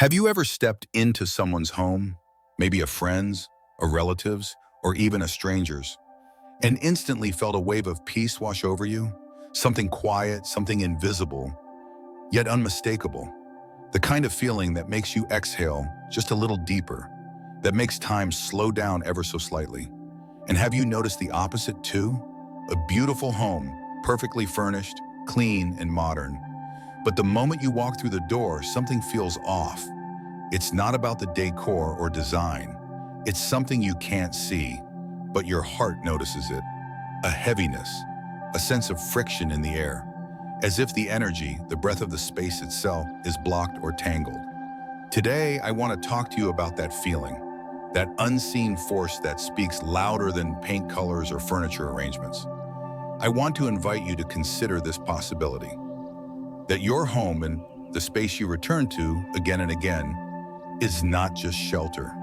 Have you ever stepped into someone's home, maybe a friend's, a relative's, or even a stranger's, and instantly felt a wave of peace wash over you? Something quiet, something invisible, yet unmistakable. The kind of feeling that makes you exhale just a little deeper, that makes time slow down ever so slightly. And have you noticed the opposite too? A beautiful home, perfectly furnished, clean and modern. But the moment you walk through the door, something feels off. It's not about the decor or design. It's something you can't see, but your heart notices it. A heaviness, a sense of friction in the air, as if the energy, the breath of the space itself, is blocked or tangled. Today, I want to talk to you about that feeling, that unseen force that speaks louder than paint colors or furniture arrangements. I want to invite you to consider this possibility, that your home and the space you return to again and again is not just shelter.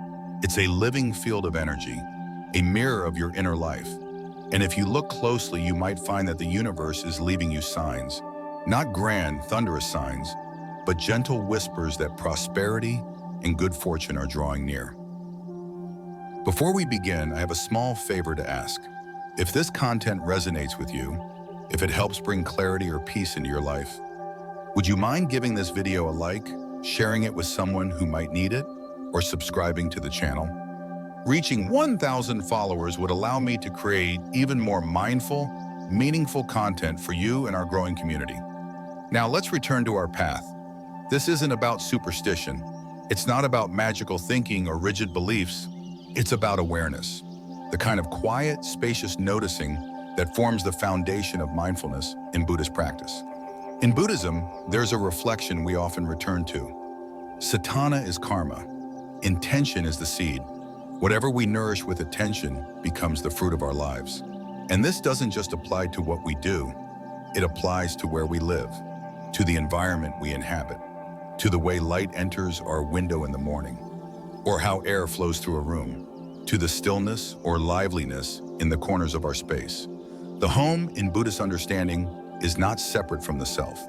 It's a living field of energy, a mirror of your inner life. And if you look closely, you might find that the universe is leaving you signs, not grand, thunderous signs, but gentle whispers that prosperity and good fortune are drawing near. Before we begin, I have a small favor to ask. If this content resonates with you, if it helps bring clarity or peace into your life, would you mind giving this video a like, sharing it with someone who might need it, or subscribing to the channel? Reaching 1,000 followers would allow me to create even more mindful, meaningful content for you and our growing community. Now let's return to our path. This isn't about superstition. It's not about magical thinking or rigid beliefs. It's about awareness, the kind of quiet, spacious noticing that forms the foundation of mindfulness in Buddhist practice. In Buddhism, there's a reflection we often return to. Satana is karma. Intention is the seed. Whatever we nourish with attention becomes the fruit of our lives. And this doesn't just apply to what we do. It applies to where we live, to the environment we inhabit, to the way light enters our window in the morning, or how air flows through a room, to the stillness or liveliness in the corners of our space. The home, in Buddhist understanding, is not separate from the self.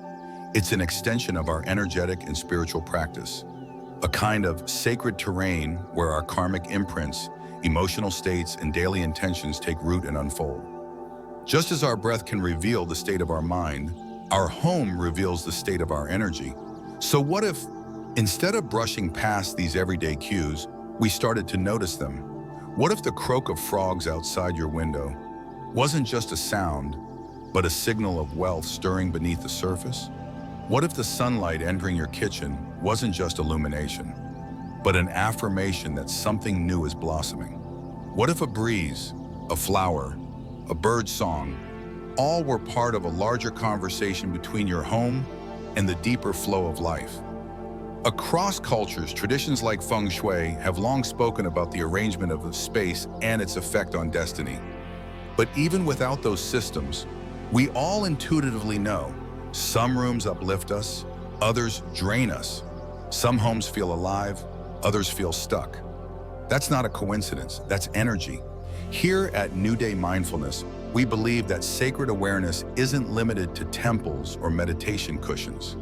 It's an extension of our energetic and spiritual practice, a kind of sacred terrain where our karmic imprints, emotional states, and daily intentions take root and unfold. Just as our breath can reveal the state of our mind, our home reveals the state of our energy. So what if, instead of brushing past these everyday cues, we started to notice them? What if the croak of frogs outside your window wasn't just a sound, but a signal of wealth stirring beneath the surface? What if the sunlight entering your kitchen wasn't just illumination, but an affirmation that something new is blossoming? What if a breeze, a flower, a bird's song, all were part of a larger conversation between your home and the deeper flow of life? Across cultures, traditions like feng shui have long spoken about the arrangement of the space and its effect on destiny. But even without those systems, we all intuitively know some rooms uplift us, others drain us. Some homes feel alive, others feel stuck. That's not a coincidence, that's energy. Here at New Day Mindfulness, we believe that sacred awareness isn't limited to temples or meditation cushions.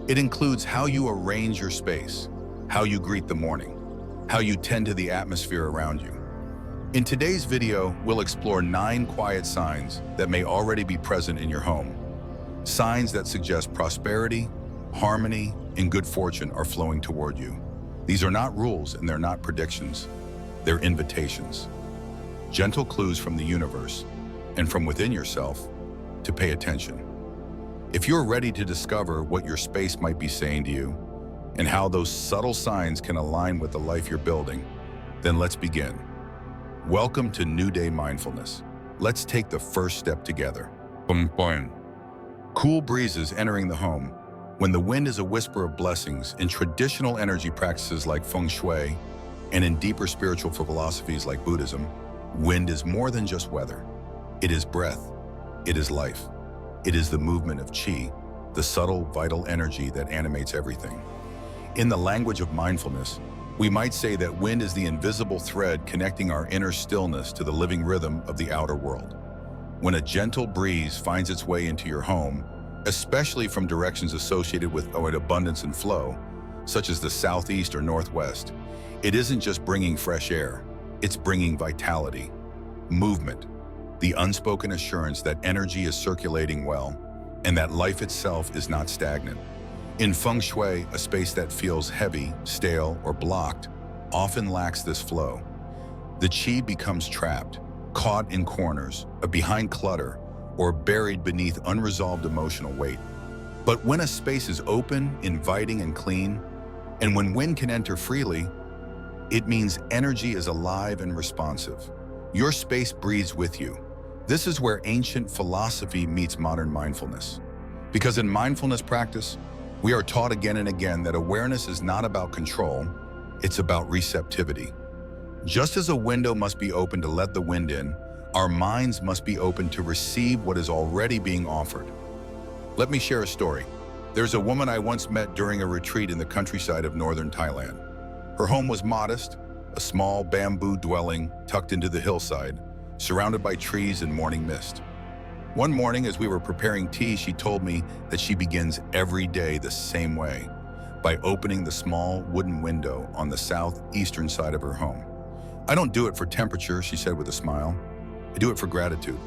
It includes how you arrange your space, how you greet the morning, how you tend to the atmosphere around you. In today's video, we'll explore 9 quiet signs that may already be present in your home. Signs that suggest prosperity, harmony, and good fortune are flowing toward you. These are not rules and they're not predictions. They're invitations. Gentle clues from the universe and from within yourself to pay attention. If you're ready to discover what your space might be saying to you and how those subtle signs can align with the life you're building, then let's begin. Welcome to New Day Mindfulness. Let's take the first step together. Boom, boom. Cool breezes entering the home. When the wind is a whisper of blessings in traditional energy practices like feng shui and in deeper spiritual philosophies like Buddhism, wind is more than just weather. It is breath. It is life. It is the movement of qi, the subtle, vital energy that animates everything. In the language of mindfulness, we might say that wind is the invisible thread connecting our inner stillness to the living rhythm of the outer world. When a gentle breeze finds its way into your home, especially from directions associated with abundance and flow, such as the southeast or northwest, it isn't just bringing fresh air, it's bringing vitality, movement, the unspoken assurance that energy is circulating well and that life itself is not stagnant. In feng shui, a space that feels heavy, stale, or blocked often lacks this flow. The qi becomes trapped, caught in corners, behind clutter, or buried beneath unresolved emotional weight. But when a space is open, inviting, and clean, and when wind can enter freely, it means energy is alive and responsive. Your space breathes with you. This is where ancient philosophy meets modern mindfulness. Because in mindfulness practice, we are taught again and again that awareness is not about control, it's about receptivity. Just as a window must be open to let the wind in, our minds must be open to receive what is already being offered. Let me share a story. There's a woman I once met during a retreat in the countryside of northern Thailand. Her home was modest, a small bamboo dwelling tucked into the hillside, surrounded by trees and morning mist. One morning, as we were preparing tea, she told me that she begins every day the same way, by opening the small wooden window on the southeastern side of her home. "I don't do it for temperature," she said with a smile. "I do it for gratitude."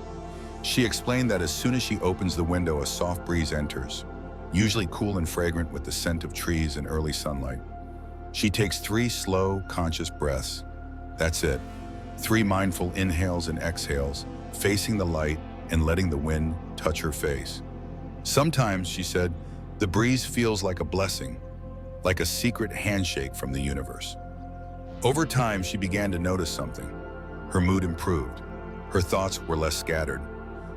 She explained that as soon as she opens the window, a soft breeze enters, usually cool and fragrant with the scent of trees and early sunlight. She takes 3 slow, conscious breaths. That's it. 3 mindful inhales and exhales, facing the light and letting the wind touch her face. Sometimes, she said, the breeze feels like a blessing, like a secret handshake from the universe. Over time, she began to notice something. Her mood improved. Her thoughts were less scattered.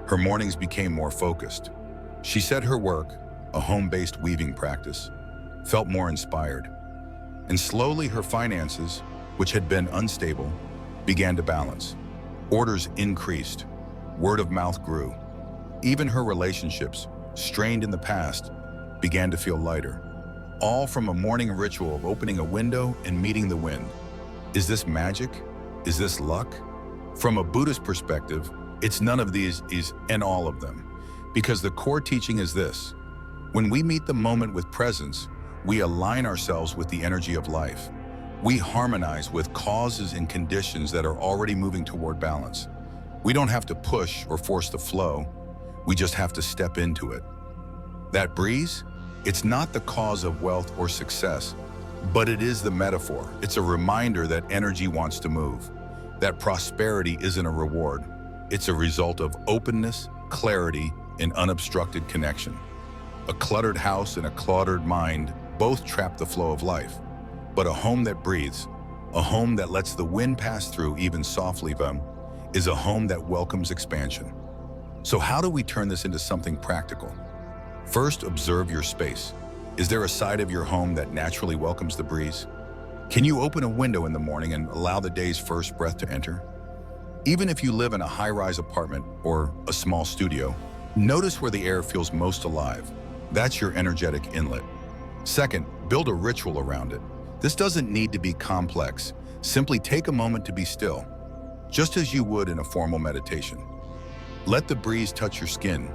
Her mornings became more focused. She said her work, a home-based weaving practice, felt more inspired. And slowly her finances, which had been unstable, began to balance. Orders increased. Word of mouth grew. Even her relationships, strained in the past, began to feel lighter. All from a morning ritual of opening a window and meeting the wind. Is this magic? Is this luck? From a Buddhist perspective, it's none of these and all of them. Because the core teaching is this: when we meet the moment with presence, we align ourselves with the energy of life. We harmonize with causes and conditions that are already moving toward balance. We don't have to push or force the flow. We just have to step into it. That breeze, it's not the cause of wealth or success, but it is the metaphor. It's a reminder that energy wants to move, that prosperity isn't a reward. It's a result of openness, clarity, and unobstructed connection. A cluttered house and a cluttered mind both trap the flow of life. But a home that breathes, a home that lets the wind pass through even softly, is a home that welcomes expansion. So how do we turn this into something practical? First, observe your space. Is there a side of your home that naturally welcomes the breeze? Can you open a window in the morning and allow the day's first breath to enter? Even if you live in a high-rise apartment or a small studio, notice where the air feels most alive. That's your energetic inlet. Second, build a ritual around it. This doesn't need to be complex. Simply take a moment to be still, just as you would in a formal meditation. Let the breeze touch your skin.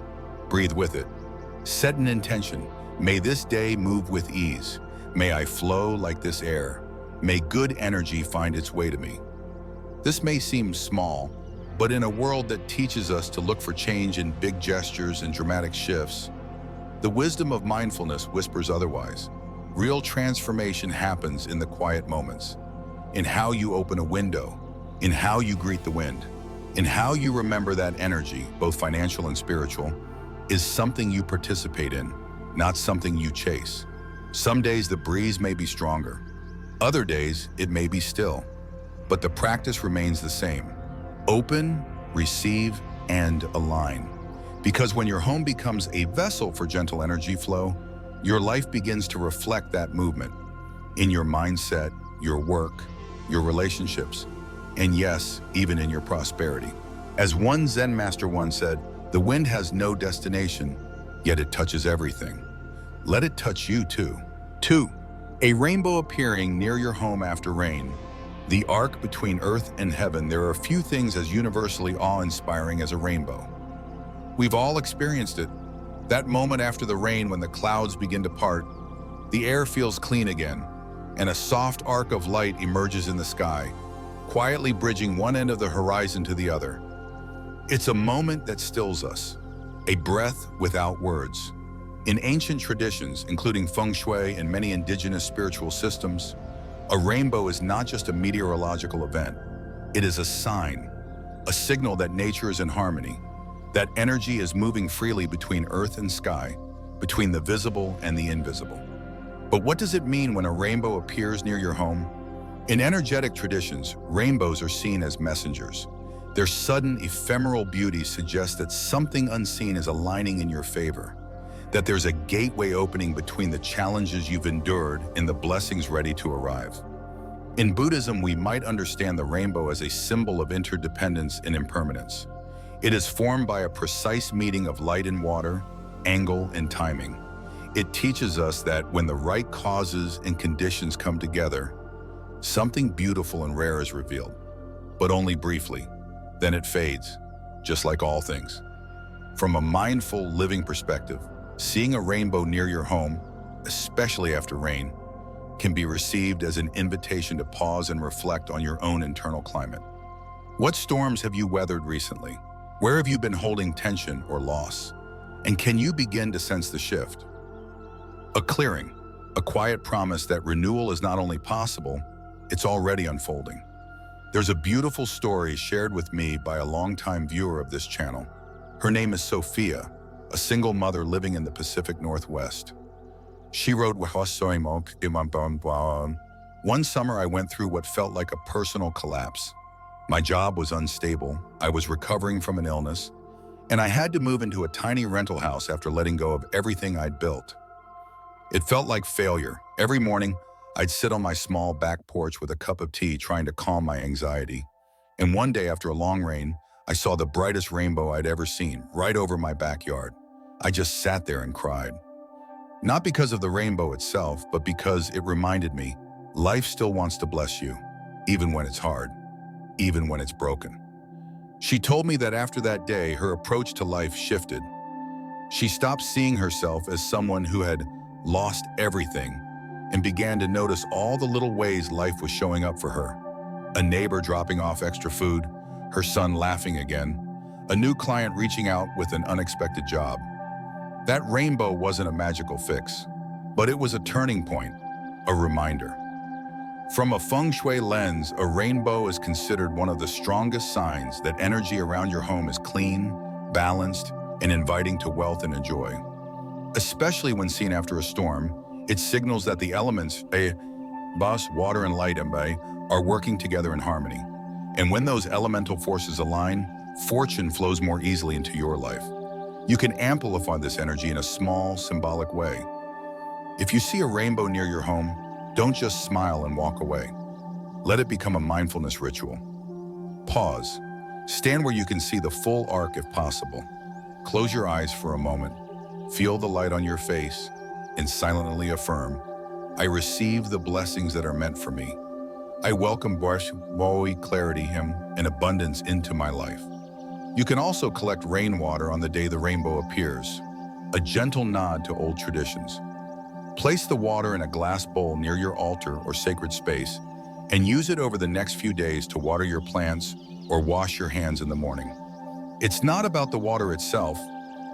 Breathe with it. Set an intention. May this day move with ease. May I flow like this air. May good energy find its way to me. This may seem small, but in a world that teaches us to look for change in big gestures and dramatic shifts, the wisdom of mindfulness whispers otherwise. Real transformation happens in the quiet moments, in how you open a window, in how you greet the wind, in how you remember that energy, both financial and spiritual, is something you participate in, not something you chase. Some days the breeze may be stronger. Other days it may be still. But the practice remains the same. Open, receive, and align. Because when your home becomes a vessel for gentle energy flow, your life begins to reflect that movement in your mindset, your work, your relationships, and yes, even in your prosperity. As one Zen master once said, the wind has no destination, yet it touches everything. Let it touch you too. 2. A rainbow appearing near your home after rain. The arc between earth and heaven, there are few things as universally awe-inspiring as a rainbow. We've all experienced it. That moment after the rain when the clouds begin to part, The air feels clean again, and a soft arc of light emerges in the sky, quietly bridging one end of the horizon to the other. It's a moment that stills us, a breath without words. In ancient traditions, including feng shui and many indigenous spiritual systems, a rainbow is not just a meteorological event. It is a sign, a signal that nature is in harmony, that energy is moving freely between earth and sky, between the visible and the invisible. But what does it mean when a rainbow appears near your home? In energetic traditions, rainbows are seen as messengers. Their sudden, ephemeral beauty suggests that something unseen is aligning in your favor, that there's a gateway opening between the challenges you've endured and the blessings ready to arrive. In Buddhism, we might understand the rainbow as a symbol of interdependence and impermanence. It is formed by a precise meeting of light and water, angle and timing. It teaches us that when the right causes and conditions come together, something beautiful and rare is revealed, but only briefly. Then it fades, just like all things. From a mindful living perspective, seeing a rainbow near your home, especially after rain, can be received as an invitation to pause and reflect on your own internal climate. What storms have you weathered recently? Where have you been holding tension or loss? And can you begin to sense the shift? A clearing, a quiet promise that renewal is not only possible, it's already unfolding. There's a beautiful story shared with me by a longtime viewer of this channel. Her name is Sophia, a single mother living in the Pacific Northwest. She wrote, "One summer I went through what felt like a personal collapse. My job was unstable, I was recovering from an illness, and I had to move into a tiny rental house after letting go of everything I'd built. It felt like failure. Every morning, I'd sit on my small back porch with a cup of tea trying to calm my anxiety. And one day after a long rain, I saw the brightest rainbow I'd ever seen right over my backyard. I just sat there and cried. Not because of the rainbow itself, but because it reminded me, life still wants to bless you, even when it's hard, even when it's broken." She told me that after that day, her approach to life shifted. She stopped seeing herself as someone who had lost everything and began to notice all the little ways life was showing up for her. A neighbor dropping off extra food, her son laughing again, a new client reaching out with an unexpected job. That rainbow wasn't a magical fix, but it was a turning point, a reminder. From a feng shui lens, a rainbow is considered one of the strongest signs that energy around your home is clean, balanced, and inviting to wealth and joy. Especially when seen after a storm, it signals that the elements, water and light, are working together in harmony. And when those elemental forces align, fortune flows more easily into your life. You can amplify this energy in a small, symbolic way. If you see a rainbow near your home, don't just smile and walk away. Let it become a mindfulness ritual. Pause. Stand where you can see the full arc if possible. Close your eyes for a moment. Feel the light on your face and silently affirm, "I receive the blessings that are meant for me. I welcome clarity, and abundance into my life." You can also collect rainwater on the day the rainbow appears, a gentle nod to old traditions. Place the water in a glass bowl near your altar or sacred space and use it over the next few days to water your plants or wash your hands in the morning. It's not about the water itself,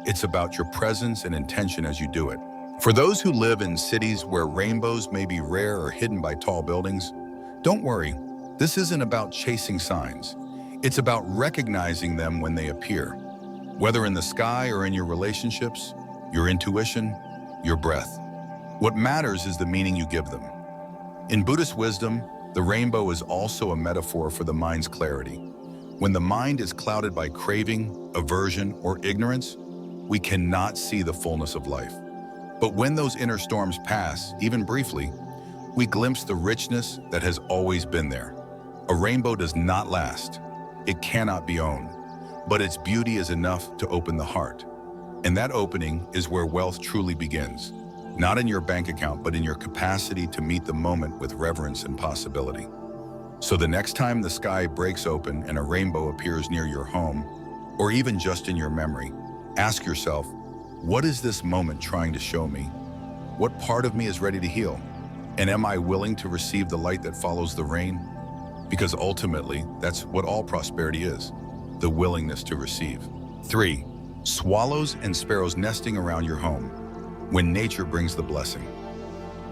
it's about your presence and intention as you do it. For those who live in cities where rainbows may be rare or hidden by tall buildings, don't worry, this isn't about chasing signs. It's about recognizing them when they appear, whether in the sky or in your relationships, your intuition, your breath. What matters is the meaning you give them. In Buddhist wisdom, the rainbow is also a metaphor for the mind's clarity. When the mind is clouded by craving, aversion, or ignorance, we cannot see the fullness of life. But when those inner storms pass, even briefly, we glimpse the richness that has always been there. A rainbow does not last. It cannot be owned, but its beauty is enough to open the heart. And that opening is where wealth truly begins. Not in your bank account, but in your capacity to meet the moment with reverence and possibility. So the next time the sky breaks open and a rainbow appears near your home, or even just in your memory, ask yourself, what is this moment trying to show me? What part of me is ready to heal? And am I willing to receive the light that follows the rain? Because ultimately, that's what all prosperity is, the willingness to receive. 3. Swallows and sparrows nesting around your home when nature brings the blessing.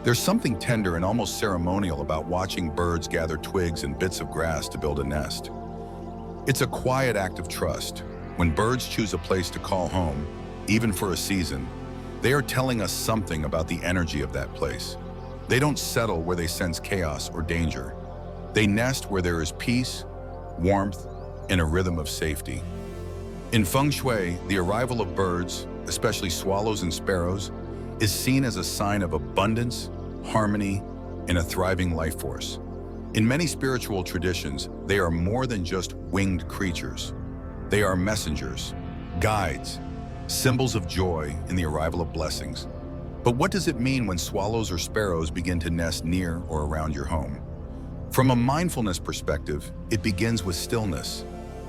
There's something tender and almost ceremonial about watching birds gather twigs and bits of grass to build a nest. It's a quiet act of trust. When birds choose a place to call home, even for a season, they are telling us something about the energy of that place. They don't settle where they sense chaos or danger. They nest where there is peace, warmth, and a rhythm of safety. In feng shui, the arrival of birds, especially swallows and sparrows, is seen as a sign of abundance, harmony, and a thriving life force. In many spiritual traditions, they are more than just winged creatures. They are messengers, guides, symbols of joy in the arrival of blessings. But what does it mean when swallows or sparrows begin to nest near or around your home? From a mindfulness perspective, it begins with stillness,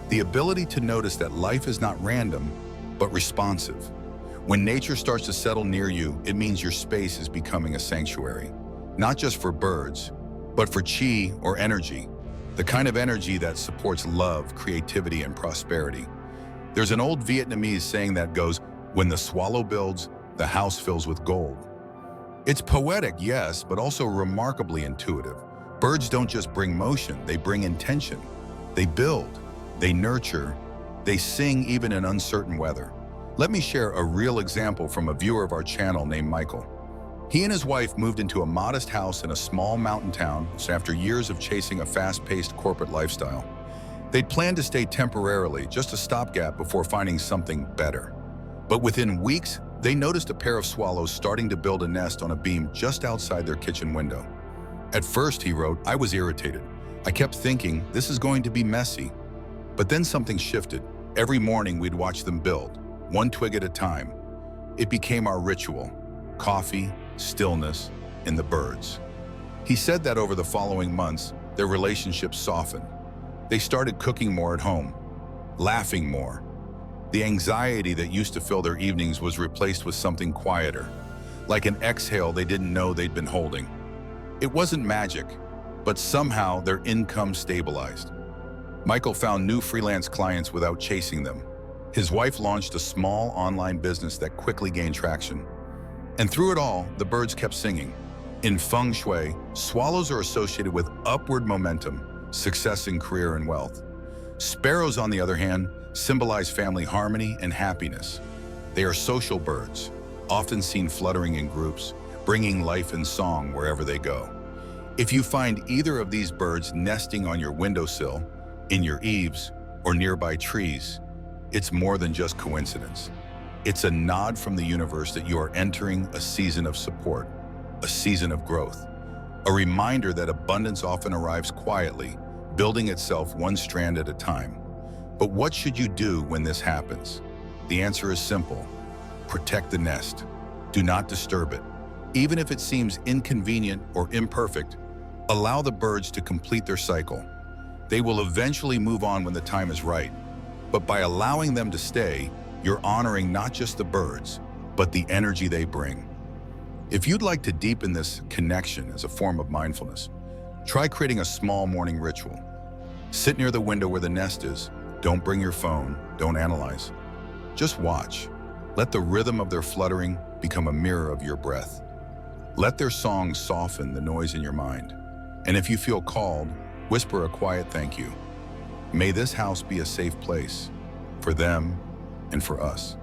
the ability to notice that life is not random, but responsive. When nature starts to settle near you, it means your space is becoming a sanctuary, not just for birds, but for chi or energy, the kind of energy that supports love, creativity, and prosperity. There's an old Vietnamese saying that goes, "When the swallow builds, the house fills with gold." It's poetic, yes, but also remarkably intuitive. Birds don't just bring motion, they bring intention. They build, they nurture, they sing even in uncertain weather. Let me share a real example from a viewer of our channel named Michael. He and his wife moved into a modest house in a small mountain town after years of chasing a fast-paced corporate lifestyle. They'd planned to stay temporarily, just a stopgap before finding something better. But within weeks, they noticed a pair of swallows starting to build a nest on a beam just outside their kitchen window. At first, he wrote, "I was irritated. I kept thinking, this is going to be messy." But then something shifted. Every morning, we'd watch them build, one twig at a time. It became our ritual: coffee, stillness, and the birds. He said that over the following months, their relationship softened. They started cooking more at home, laughing more. The anxiety that used to fill their evenings was replaced with something quieter, like an exhale they didn't know they'd been holding. It wasn't magic, but somehow their income stabilized. Michael found new freelance clients without chasing them. His wife launched a small online business that quickly gained traction. And through it all, the birds kept singing. In feng shui, swallows are associated with upward momentum, success in career and wealth. Sparrows, on the other hand, symbolize family harmony and happiness. They are social birds, often seen fluttering in groups, bringing life and song wherever they go. If you find either of these birds nesting on your windowsill, in your eaves, or nearby trees, it's more than just coincidence. It's a nod from the universe that you are entering a season of support, a season of growth, a reminder that abundance often arrives quietly, building itself one strand at a time. But what should you do when this happens? The answer is simple: protect the nest. Do not disturb it. Even if it seems inconvenient or imperfect, allow the birds to complete their cycle. They will eventually move on when the time is right. But by allowing them to stay, you're honoring not just the birds, but the energy they bring. If you'd like to deepen this connection as a form of mindfulness, try creating a small morning ritual. Sit near the window where the nest is. Don't bring your phone. Don't analyze. Just watch. Let the rhythm of their fluttering become a mirror of your breath. Let their songs soften the noise in your mind. And if you feel called, whisper a quiet thank you. May this house be a safe place for them and for us.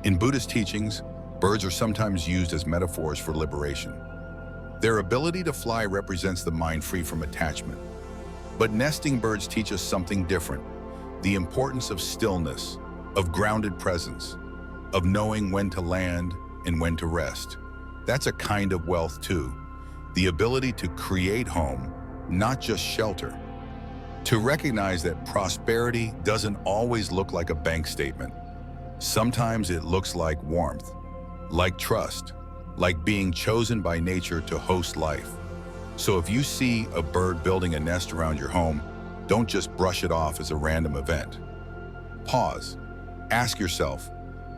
In Buddhist teachings, birds are sometimes used as metaphors for liberation. Their ability to fly represents the mind free from attachment. But nesting birds teach us something different: the importance of stillness, of grounded presence, of knowing when to land and when to rest. That's a kind of wealth too, the ability to create home, not just shelter. To recognize that prosperity doesn't always look like a bank statement. Sometimes it looks like warmth, like trust, like being chosen by nature to host life. So if you see a bird building a nest around your home, don't just brush it off as a random event. Pause. Ask yourself,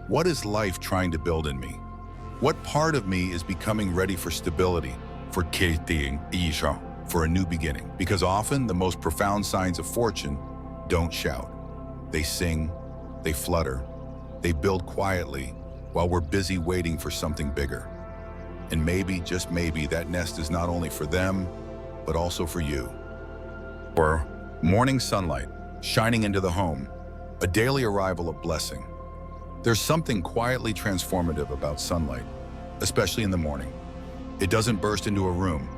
what is life trying to build in me? What part of me is becoming ready for stability, for for a new beginning? Because often the most profound signs of fortune don't shout. They sing, they flutter, they build quietly while we're busy waiting for something bigger. And maybe, just maybe, that nest is not only for them, but also for you. Or morning sunlight shining into the home, a daily arrival of blessing. There's something quietly transformative about sunlight, especially in the morning. It doesn't burst into a room.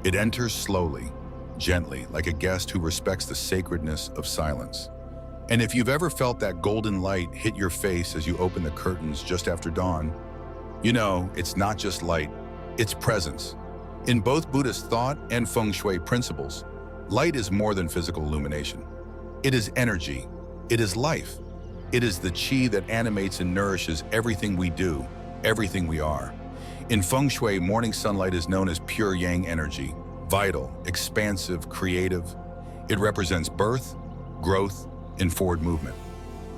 It enters slowly, gently, like a guest who respects the sacredness of silence. And if you've ever felt that golden light hit your face as you open the curtains just after dawn, you know it's not just light, it's presence. In both Buddhist thought and feng shui principles, light is more than physical illumination. It is energy. It is life. It is the qi that animates and nourishes everything we do, everything we are. In feng shui, morning sunlight is known as pure yang energy, vital, expansive, creative. It represents birth, growth, and forward movement.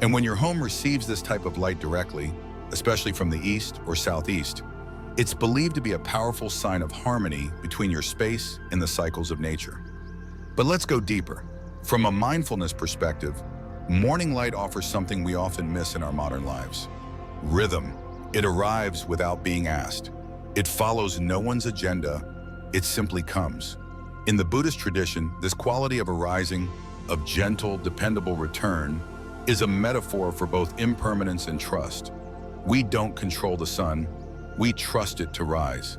And when your home receives this type of light directly, especially from the east or southeast, it's believed to be a powerful sign of harmony between your space and the cycles of nature. But let's go deeper. From a mindfulness perspective, morning light offers something we often miss in our modern lives: rhythm. It arrives without being asked. It follows no one's agenda. It simply comes. In the Buddhist tradition, this quality of arising, of gentle, dependable return, is a metaphor for both impermanence and trust. We don't control the sun. We trust it to rise.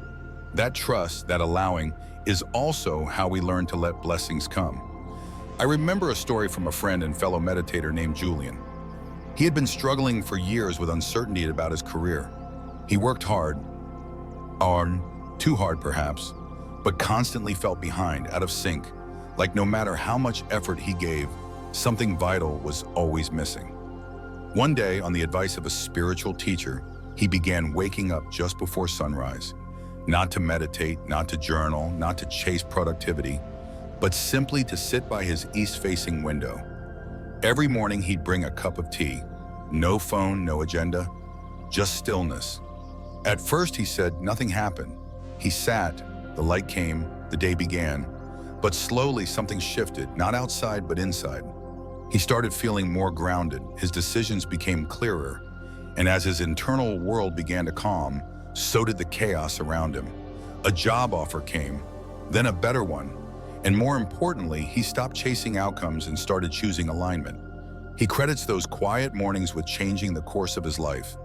That trust, that allowing, is also how we learn to let blessings come. I remember a story from a friend and fellow meditator named Julian. He had been struggling for years with uncertainty about his career. He worked hard, too hard perhaps, but constantly felt behind, out of sync, like no matter how much effort he gave, something vital was always missing. One day, on the advice of a spiritual teacher, he began waking up just before sunrise, not to meditate, not to journal, not to chase productivity, but simply to sit by his east-facing window. Every morning he'd bring a cup of tea, no phone, no agenda, just stillness. At first, he said, nothing happened. He sat, the light came, the day began, but slowly something shifted, not outside but inside. He started feeling more grounded, his decisions became clearer, and as his internal world began to calm, so did the chaos around him. A job offer came, then a better one, and more importantly, he stopped chasing outcomes and started choosing alignment. He credits those quiet mornings with changing the course of his life,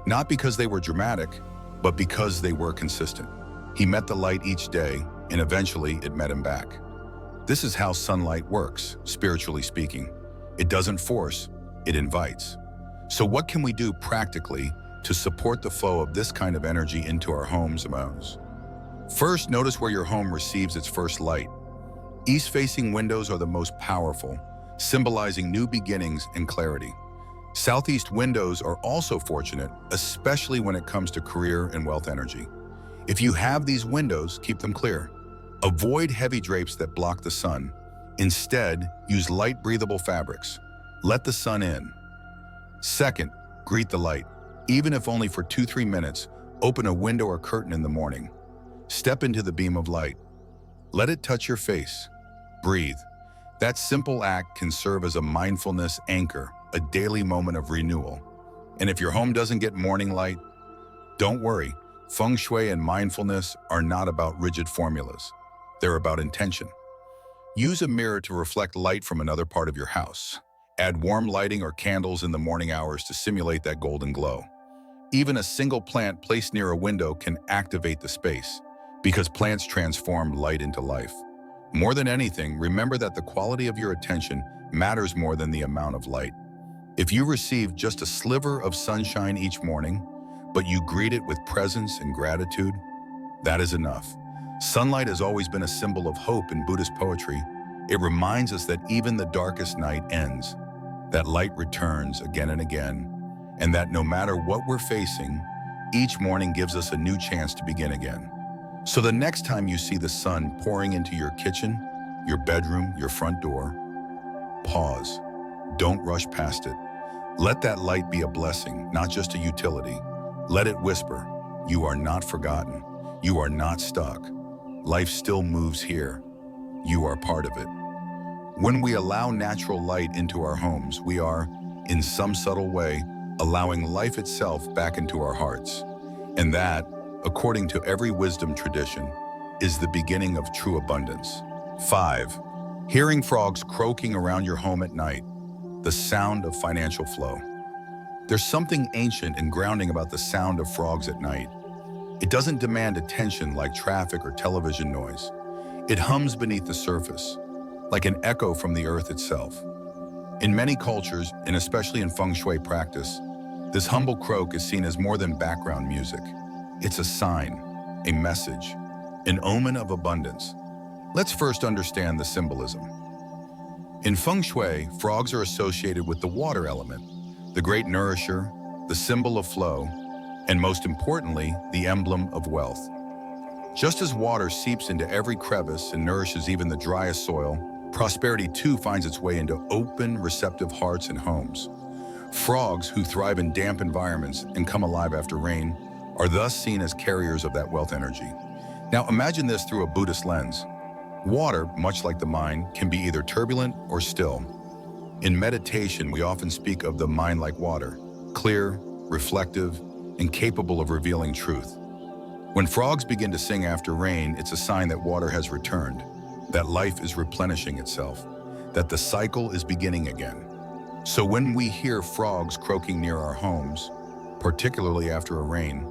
not because they were dramatic, but because they were consistent. He met the light each day, and eventually it met him back. This is how sunlight works, spiritually speaking. It doesn't force, it invites. So what can we do practically to support the flow of this kind of energy into our homes and homes? First, notice where your home receives its first light. East-facing windows are the most powerful, symbolizing new beginnings and clarity. Southeast windows are also fortunate, especially when it comes to career and wealth energy. If you have these windows, keep them clear. Avoid heavy drapes that block the sun. Instead, use light, breathable fabrics. Let the sun in. Second, greet the light. Even if only for 2-3 minutes, open a window or curtain in the morning. Step into the beam of light. Let it touch your face. Breathe. That simple act can serve as a mindfulness anchor, a daily moment of renewal. And if your home doesn't get morning light, don't worry. Feng Shui and mindfulness are not about rigid formulas. They're about intention. Use a mirror to reflect light from another part of your house. Add warm lighting or candles in the morning hours to simulate that golden glow. Even a single plant placed near a window can activate the space, because plants transform light into life. More than anything, remember that the quality of your attention matters more than the amount of light. If you receive just a sliver of sunshine each morning, but you greet it with presence and gratitude, that is enough. Sunlight has always been a symbol of hope in Buddhist poetry. It reminds us that even the darkest night ends, that light returns again and again, and that no matter what we're facing, each morning gives us a new chance to begin again. So the next time you see the sun pouring into your kitchen, your bedroom, your front door, pause. Don't rush past it. Let that light be a blessing, not just a utility. Let it whisper, You are not forgotten. You are not stuck. Life still moves here. You are part of it. When we allow natural light into our homes, we are, in some subtle way, allowing life itself back into our hearts. And that, according to every wisdom tradition, is the beginning of true abundance. 5. Hearing frogs croaking around your home at night, the sound of financial flow. There's something ancient and grounding about the sound of frogs at night. It doesn't demand attention like traffic or television noise. It hums beneath the surface, like an echo from the earth itself. In many cultures, and especially in feng shui practice, this humble croak is seen as more than background music. It's a sign, a message, an omen of abundance. Let's first understand the symbolism. In feng shui, frogs are associated with the water element, the great nourisher, the symbol of flow, and most importantly, the emblem of wealth. Just as water seeps into every crevice and nourishes even the driest soil, prosperity too finds its way into open, receptive hearts and homes. Frogs, who thrive in damp environments and come alive after rain, are thus seen as carriers of that wealth energy. Now imagine this through a Buddhist lens. Water, much like the mind, can be either turbulent or still. In meditation, we often speak of the mind like water, clear, reflective, and capable of revealing truth. When frogs begin to sing after rain, it's a sign that water has returned, that life is replenishing itself, that the cycle is beginning again. So when we hear frogs croaking near our homes, particularly after a rain,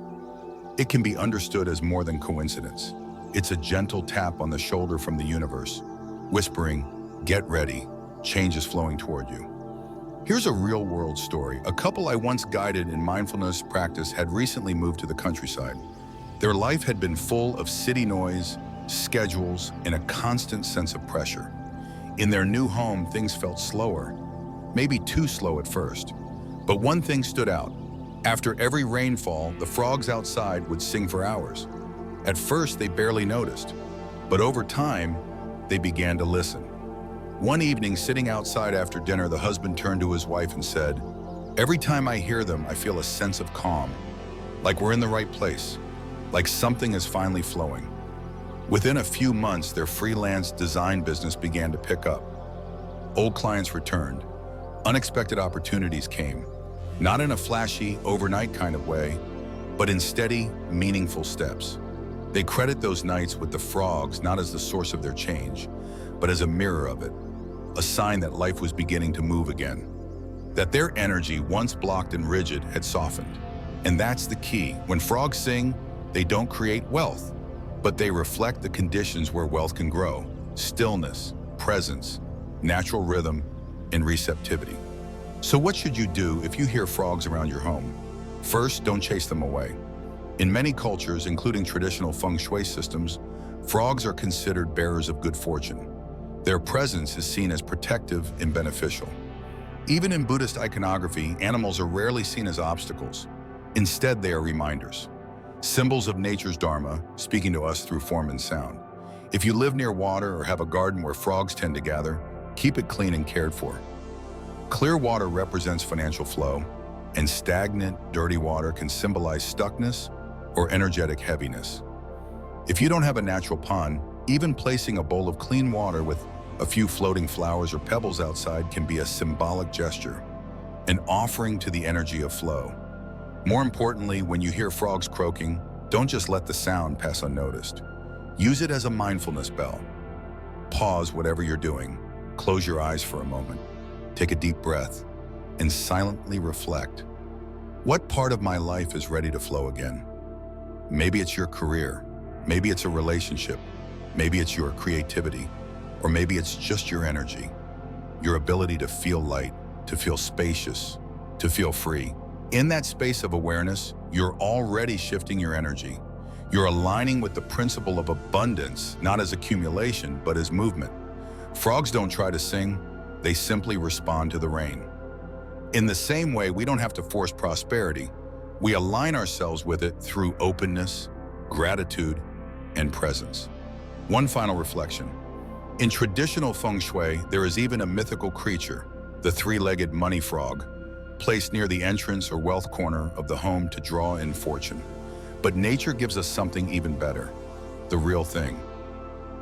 it can be understood as more than coincidence. It's a gentle tap on the shoulder from the universe, whispering, "Get ready, change is flowing toward you." Here's a real-world story. A couple I once guided in mindfulness practice had recently moved to the countryside. Their life had been full of city noise, schedules, and a constant sense of pressure. In their new home, things felt slower, maybe too slow at first. But one thing stood out. After every rainfall, the frogs outside would sing for hours. At first, they barely noticed, but over time, they began to listen. One evening, sitting outside after dinner, the husband turned to his wife and said, "Every time I hear them, I feel a sense of calm, like we're in the right place, like something is finally flowing." Within a few months, their freelance design business began to pick up. Old clients returned. Unexpected opportunities came, not in a flashy, overnight kind of way, but in steady, meaningful steps. They credit those nights with the frogs not as the source of their change, but as a mirror of it, a sign that life was beginning to move again, that their energy, once blocked and rigid, had softened. And that's the key. When frogs sing, they don't create wealth, but they reflect the conditions where wealth can grow: stillness, presence, natural rhythm, and receptivity. So what should you do if you hear frogs around your home? First, don't chase them away. In many cultures, including traditional feng shui systems, frogs are considered bearers of good fortune. Their presence is seen as protective and beneficial. Even in Buddhist iconography, animals are rarely seen as obstacles. Instead, they are reminders, symbols of nature's dharma, speaking to us through form and sound. If you live near water or have a garden where frogs tend to gather, keep it clean and cared for. Clear water represents financial flow, and stagnant, dirty water can symbolize stuckness or energetic heaviness. If you don't have a natural pond, even placing a bowl of clean water with a few floating flowers or pebbles outside can be a symbolic gesture, an offering to the energy of flow. More importantly, when you hear frogs croaking, don't just let the sound pass unnoticed. Use it as a mindfulness bell. Pause whatever you're doing, close your eyes for a moment, take a deep breath, and silently reflect. What part of my life is ready to flow again? Maybe it's your career, maybe it's a relationship, maybe it's your creativity, or maybe it's just your energy, your ability to feel light, to feel spacious, to feel free. In that space of awareness, you're already shifting your energy. You're aligning with the principle of abundance, not as accumulation, but as movement. Frogs don't try to sing, they simply respond to the rain. In the same way, we don't have to force prosperity. We align ourselves with it through openness, gratitude, and presence. One final reflection. In traditional feng shui, there is even a mythical creature, the three-legged money frog, placed near the entrance or wealth corner of the home to draw in fortune. But nature gives us something even better, the real thing.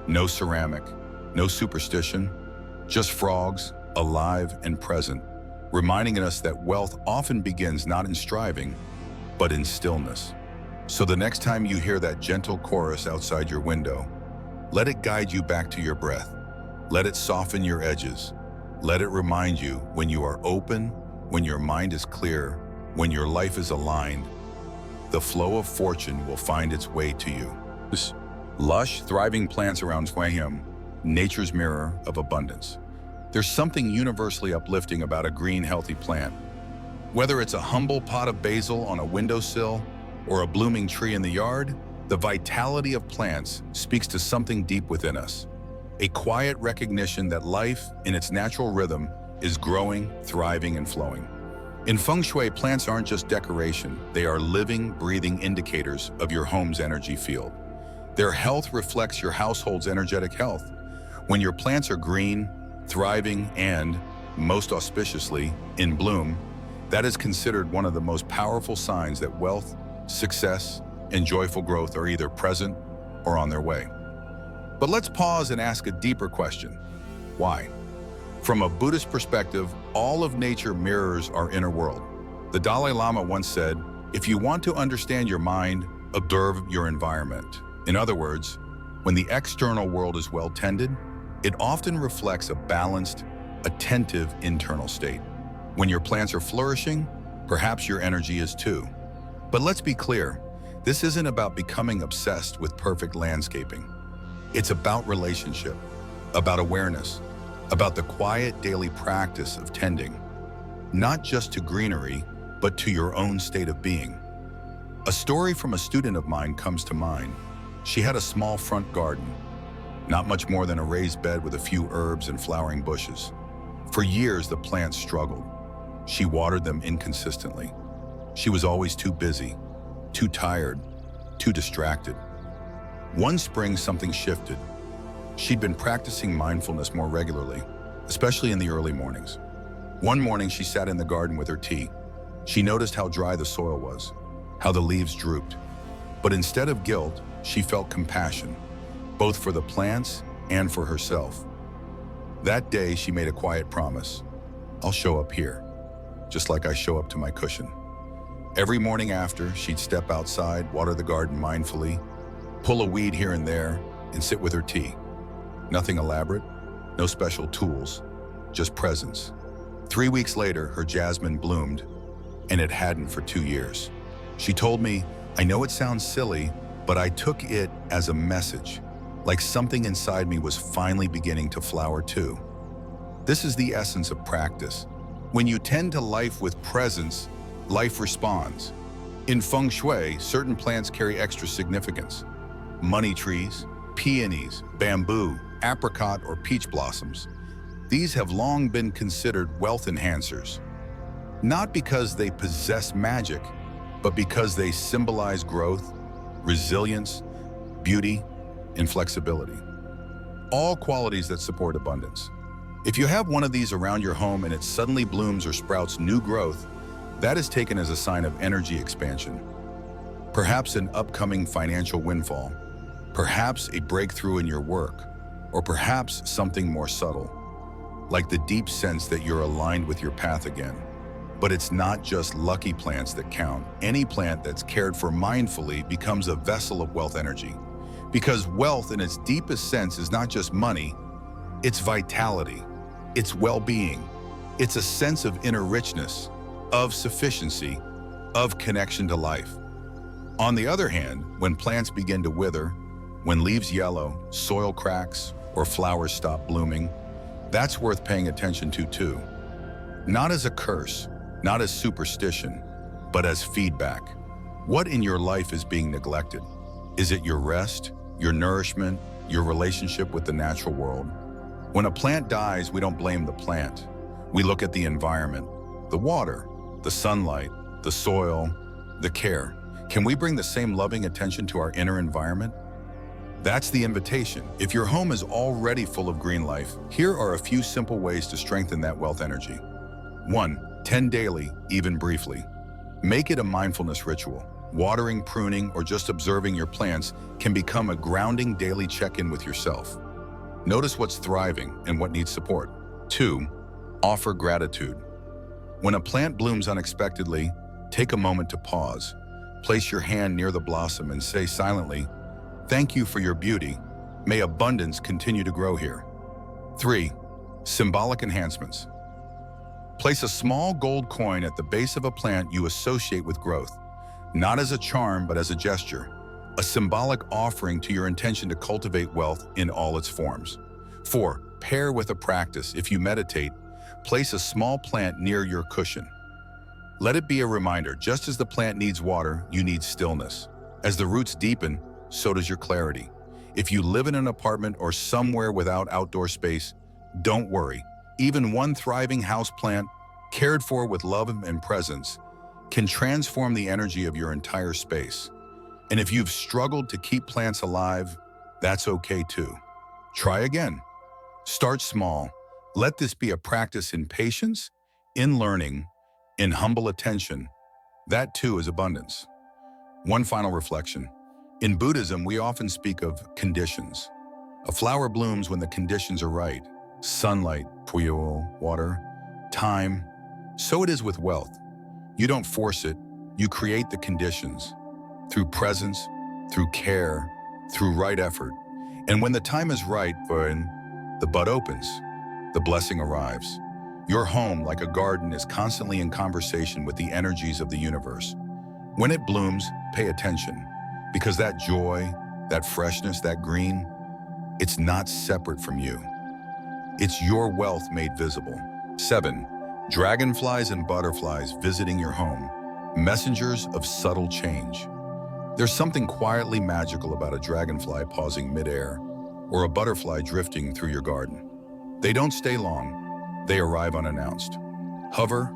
No ceramic, no superstition, just frogs, alive and present, reminding us that wealth often begins not in striving, but in stillness. So the next time you hear that gentle chorus outside your window, let it guide you back to your breath. Let it soften your edges. Let it remind you when you are open, when your mind is clear, when your life is aligned, the flow of fortune will find its way to you. Lush, thriving plants around Shui, nature's mirror of abundance. There's something universally uplifting about a green, healthy plant. Whether it's a humble pot of basil on a windowsill or a blooming tree in the yard, the vitality of plants speaks to something deep within us. A quiet recognition that life, in its natural rhythm, is growing, thriving, and flowing. In feng shui, plants aren't just decoration. They are living, breathing indicators of your home's energy field. Their health reflects your household's energetic health. When your plants are green, thriving, and, most auspiciously, in bloom, that is considered one of the most powerful signs that wealth, success, and joyful growth are either present or on their way. But let's pause and ask a deeper question. Why? From a Buddhist perspective, all of nature mirrors our inner world. The Dalai Lama once said, if you want to understand your mind, observe your environment. In other words, when the external world is well tended, it often reflects a balanced, attentive internal state. When your plants are flourishing, perhaps your energy is too. But let's be clear, this isn't about becoming obsessed with perfect landscaping. It's about relationship, about awareness, about the quiet daily practice of tending, not just to greenery, but to your own state of being. A story from a student of mine comes to mind. She had a small front garden, not much more than a raised bed with a few herbs and flowering bushes. For years, the plants struggled. She watered them inconsistently. She was always too busy, too tired, too distracted. One spring, something shifted. She'd been practicing mindfulness more regularly, especially in the early mornings. One morning, she sat in the garden with her tea. She noticed how dry the soil was, how the leaves drooped. But instead of guilt, she felt compassion, both for the plants and for herself. That day, she made a quiet promise. I'll show up here, just like I show up to my cushion. Every morning after, she'd step outside, water the garden mindfully, pull a weed here and there, and sit with her tea. Nothing elaborate, no special tools, just presence. 3 weeks later, her jasmine bloomed, and it hadn't for 2 years. She told me, I know it sounds silly, but I took it as a message, like something inside me was finally beginning to flower too. This is the essence of practice. When you tend to life with presence, life responds. In feng shui, certain plants carry extra significance. Money trees, peonies, bamboo, apricot, or peach blossoms. These have long been considered wealth enhancers, not because they possess magic, but because they symbolize growth, resilience, beauty, and flexibility. All qualities that support abundance. If you have one of these around your home and it suddenly blooms or sprouts new growth, that is taken as a sign of energy expansion. Perhaps an upcoming financial windfall, perhaps a breakthrough in your work, or perhaps something more subtle, like the deep sense that you're aligned with your path again. But it's not just lucky plants that count. Any plant that's cared for mindfully becomes a vessel of wealth energy. Because wealth in its deepest sense is not just money, it's vitality, it's well-being, it's a sense of inner richness, of sufficiency, of connection to life. On the other hand, when plants begin to wither, when leaves yellow, soil cracks, or flowers stop blooming, that's worth paying attention to too. Not as a curse, not as superstition, but as feedback. What in your life is being neglected? Is it your rest, your nourishment, your relationship with the natural world? When a plant dies, we don't blame the plant. We look at the environment, the water, the sunlight, the soil, the care. Can we bring the same loving attention to our inner environment? That's the invitation. If your home is already full of green life, here are a few simple ways to strengthen that wealth energy. 1. Tend daily, even briefly. Make it a mindfulness ritual. Watering, pruning, or just observing your plants can become a grounding daily check-in with yourself. Notice what's thriving and what needs support. 2. Offer gratitude. When a plant blooms unexpectedly, take a moment to pause. Place your hand near the blossom and say silently, "Thank you for your beauty. May abundance continue to grow here." 3. Symbolic enhancements. Place a small gold coin at the base of a plant you associate with growth, not as a charm but as a gesture, a symbolic offering to your intention to cultivate wealth in all its forms. 4. Pair with a practice. If you meditate, place a small plant near your cushion. Let it be a reminder, just as the plant needs water, you need stillness. As the roots deepen, so does your clarity. If you live in an apartment or somewhere without outdoor space, don't worry. Even one thriving houseplant, cared for with love and presence, can transform the energy of your entire space. And if you've struggled to keep plants alive, that's okay too. Try again. Start small. Let this be a practice in patience, in learning, in humble attention. That too is abundance. One final reflection. In Buddhism, we often speak of conditions. A flower blooms when the conditions are right. Sunlight, puyo, water, time. So it is with wealth. You don't force it, you create the conditions. Through presence, through care, through right effort. And when the time is right, the bud opens, the blessing arrives. Your home, like a garden, is constantly in conversation with the energies of the universe. When it blooms, pay attention, because that joy, that freshness, that green, it's not separate from you. It's your wealth made visible. 7. Dragonflies and butterflies visiting your home, messengers of subtle change. There's something quietly magical about a dragonfly pausing midair or a butterfly drifting through your garden. They don't stay long. They arrive unannounced. Hover,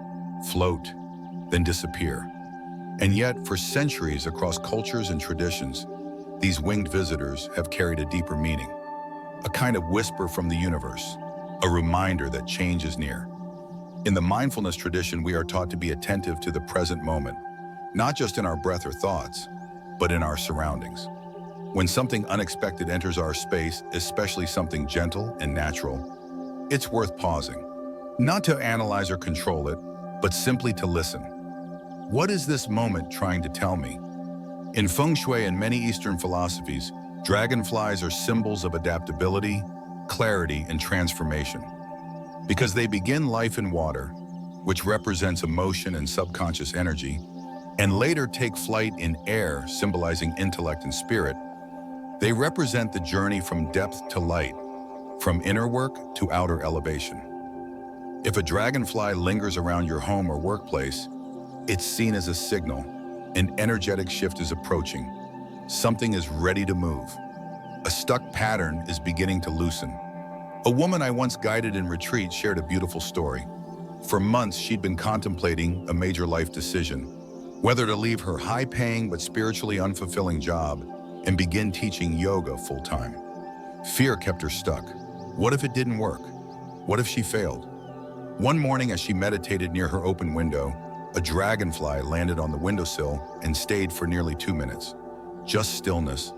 float, then disappear. And yet, for centuries across cultures and traditions, these winged visitors have carried a deeper meaning. A kind of whisper from the universe, a reminder that change is near. In the mindfulness tradition, we are taught to be attentive to the present moment, not just in our breath or thoughts, but in our surroundings. When something unexpected enters our space, especially something gentle and natural, it's worth pausing. Not to analyze or control it, but simply to listen. What is this moment trying to tell me? In feng shui and many Eastern philosophies, dragonflies are symbols of adaptability, clarity, and transformation. Because they begin life in water, which represents emotion and subconscious energy, and later take flight in air, symbolizing intellect and spirit, they represent the journey from depth to light, from inner work to outer elevation. If a dragonfly lingers around your home or workplace, it's seen as a signal. An energetic shift is approaching. Something is ready to move. A stuck pattern is beginning to loosen. A woman I once guided in retreat shared a beautiful story. For months, she'd been contemplating a major life decision, whether to leave her high-paying but spiritually unfulfilling job and begin teaching yoga full-time. Fear kept her stuck. What if it didn't work? What if she failed? One morning, as she meditated near her open window, a dragonfly landed on the windowsill and stayed for nearly 2 minutes. Just stillness,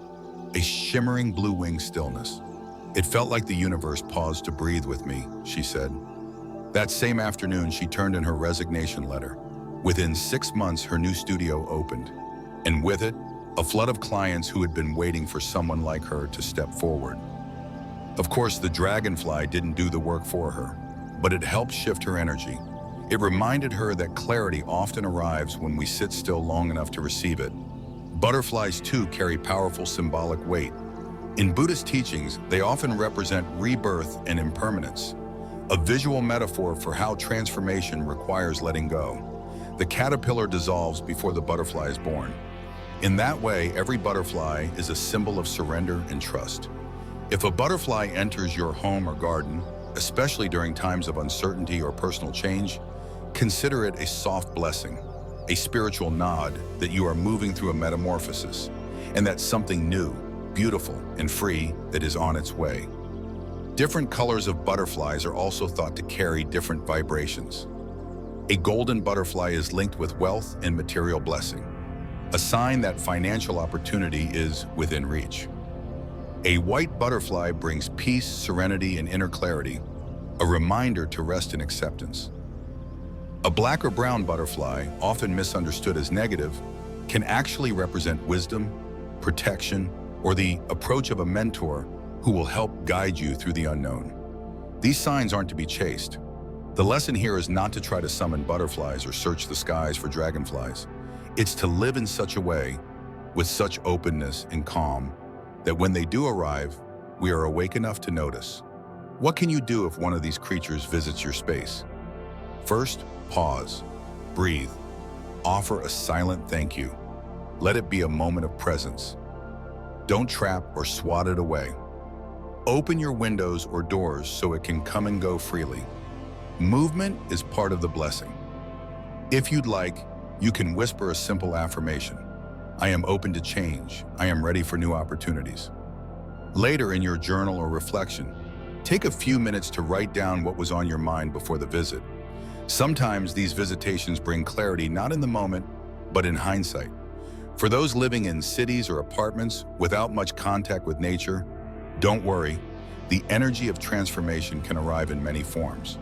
a shimmering blue-winged stillness. It felt like the universe paused to breathe with me, she said. That same afternoon, she turned in her resignation letter. Within 6 months, her new studio opened, and with it, a flood of clients who had been waiting for someone like her to step forward. Of course, the dragonfly didn't do the work for her, but it helped shift her energy. It reminded her that clarity often arrives when we sit still long enough to receive it. Butterflies, too, carry powerful symbolic weight. In Buddhist teachings, they often represent rebirth and impermanence, a visual metaphor for how transformation requires letting go. The caterpillar dissolves before the butterfly is born. In that way, every butterfly is a symbol of surrender and trust. If a butterfly enters your home or garden, especially during times of uncertainty or personal change, consider it a soft blessing, a spiritual nod that you are moving through a metamorphosis, and that something new, beautiful, and free that is on its way. Different colors of butterflies are also thought to carry different vibrations. A golden butterfly is linked with wealth and material blessing. a sign that financial opportunity is within reach. A white butterfly brings peace, serenity, and inner clarity, a reminder to rest in acceptance. A black or brown butterfly, often misunderstood as negative, can actually represent wisdom, protection, or the approach of a mentor who will help guide you through the unknown. These signs aren't to be chased. The lesson here is not to try to summon butterflies or search the skies for dragonflies. It's to live in such a way, with such openness and calm, that when they do arrive, we are awake enough to notice. What can you do if one of these creatures visits your space? First, pause, breathe, offer a silent thank you. Let it be a moment of presence. Don't trap or swat it away. Open your windows or doors so it can come and go freely. Movement is part of the blessing. If you'd like, you can whisper a simple affirmation. I am open to change. I am ready for new opportunities. Later in your journal or reflection, take a few minutes to write down what was on your mind before the visit. Sometimes these visitations bring clarity not in the moment, but in hindsight. For those living in cities or apartments without much contact with nature, don't worry, the energy of transformation can arrive in many forms.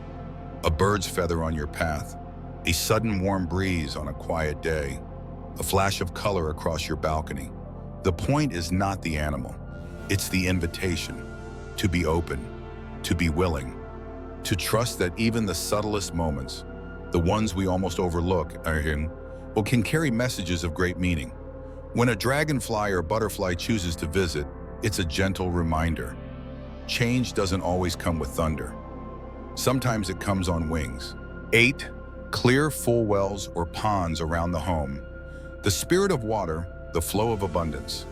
A bird's feather on your path, a sudden warm breeze on a quiet day, a flash of color across your balcony. The point is not the animal, it's the invitation to be open, to be willing, to trust that even the subtlest moments, the ones we almost overlook, can carry messages of great meaning. When a dragonfly or butterfly chooses to visit, it's a gentle reminder. Change doesn't always come with thunder. Sometimes it comes on wings. 8. Clear full wells or ponds around the home. The spirit of water, the flow of abundance.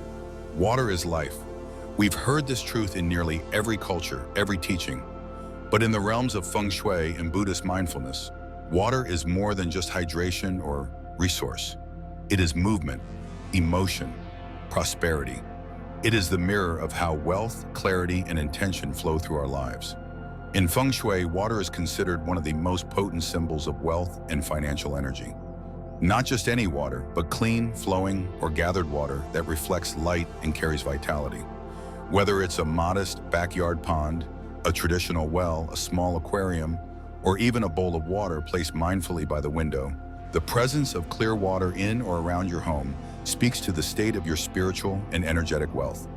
Water is life. We've heard this truth in nearly every culture, every teaching. But in the realms of feng shui and Buddhist mindfulness, water is more than just hydration or resource. It is movement, emotion, prosperity. It is the mirror of how wealth, clarity, and intention flow through our lives. In feng shui, water is considered one of the most potent symbols of wealth and financial energy. Not just any water, but clean, flowing, or gathered water that reflects light and carries vitality. Whether it's a modest backyard pond, a traditional well, a small aquarium, or even a bowl of water placed mindfully by the window, the presence of clear water in or around your home speaks to the state of your spiritual and energetic wealth.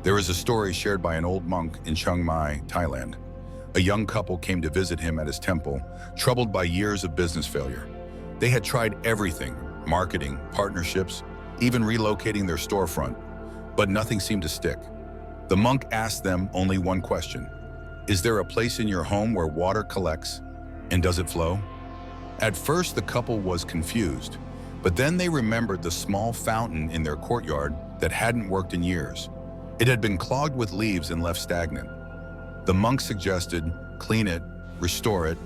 There is a story shared by an old monk in Chiang Mai, Thailand. A young couple came to visit him at his temple, troubled by years of business failure. They had tried everything, marketing, partnerships, even relocating their storefront, but nothing seemed to stick. The monk asked them only one question: is there a place in your home where water collects, and does it flow? At first, the couple was confused, but then they remembered the small fountain in their courtyard that hadn't worked in years. It had been clogged with leaves and left stagnant. The monk suggested, clean it, restore it,